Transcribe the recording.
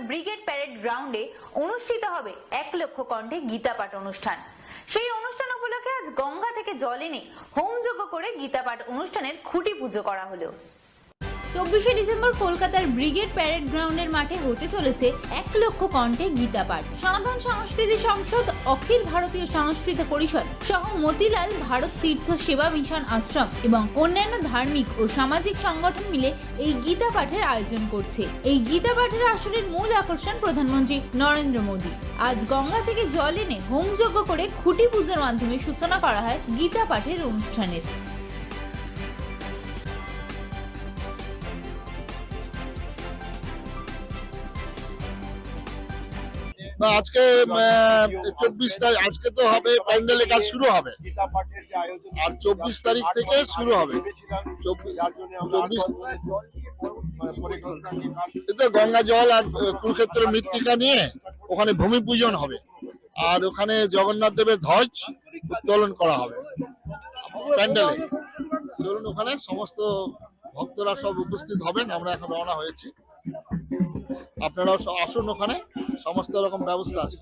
Brigade parade গ্রাউন্ডে অনুষ্ঠিত হবে 1 লক্ষ কণ্ঠে গীতা পাঠ অনুষ্ঠান। সেই অনুষ্ঠান উপলক্ষে আজ গঙ্গা থেকে জল এনে হোমযজ্ঞ করে গীতা পাঠ অনুষ্ঠানের খুঁটি পুজো করা হলো। 24শে ডিসেম্বর কলকাতার ব্রিগেড প্যারেড গ্রাউন্ডের মাঠে হতে চলেছে 1 লক্ষ কণ্ঠে গীতা পাঠ। সনাতন সংস্কৃতি সংসদ, অখিল ভারতীয় সংস্কৃত পরিষদ সহ মতিলাল ভারত তীর্থ সেবা মিশন আশ্রম এবং অন্যান্য ধার্মিক ও সামাজিক সংগঠন মিলে এই গীতা পাঠের আয়োজন করছে। এই গীতা পাঠের আসরের মূল আকর্ষণ প্রধানমন্ত্রী নরেন্দ্র মোদী। আজ গঙ্গা থেকে জল এনে হোমযজ্ঞ করে খুঁটি পুজোর মাধ্যমে সূচনা করা হয় গীতা পাঠের অনুষ্ঠানের। আজকে 24 তারিখ, আজকে তো হবে প্যান্ডেলের কাজ শুরু হবে আর 24 তারিখ থেকে শুরু হবে। 24 গঙ্গা জল আর কুরুক্ষেত্রের মৃত্তিকা নিয়ে ওখানে ভূমি পূজন হবে আর ওখানে জগন্নাথ দেবের ধ্বজ উত্তোলন করা হবে প্যান্ডেলে। ধরুন ওখানে সমস্ত ভক্তরা সব উপস্থিত হবেন। আমরা এখন রওনা হয়েছি, আপনারাও আসুন, ওখানে সমস্ত রকম ব্যবস্থা আছে।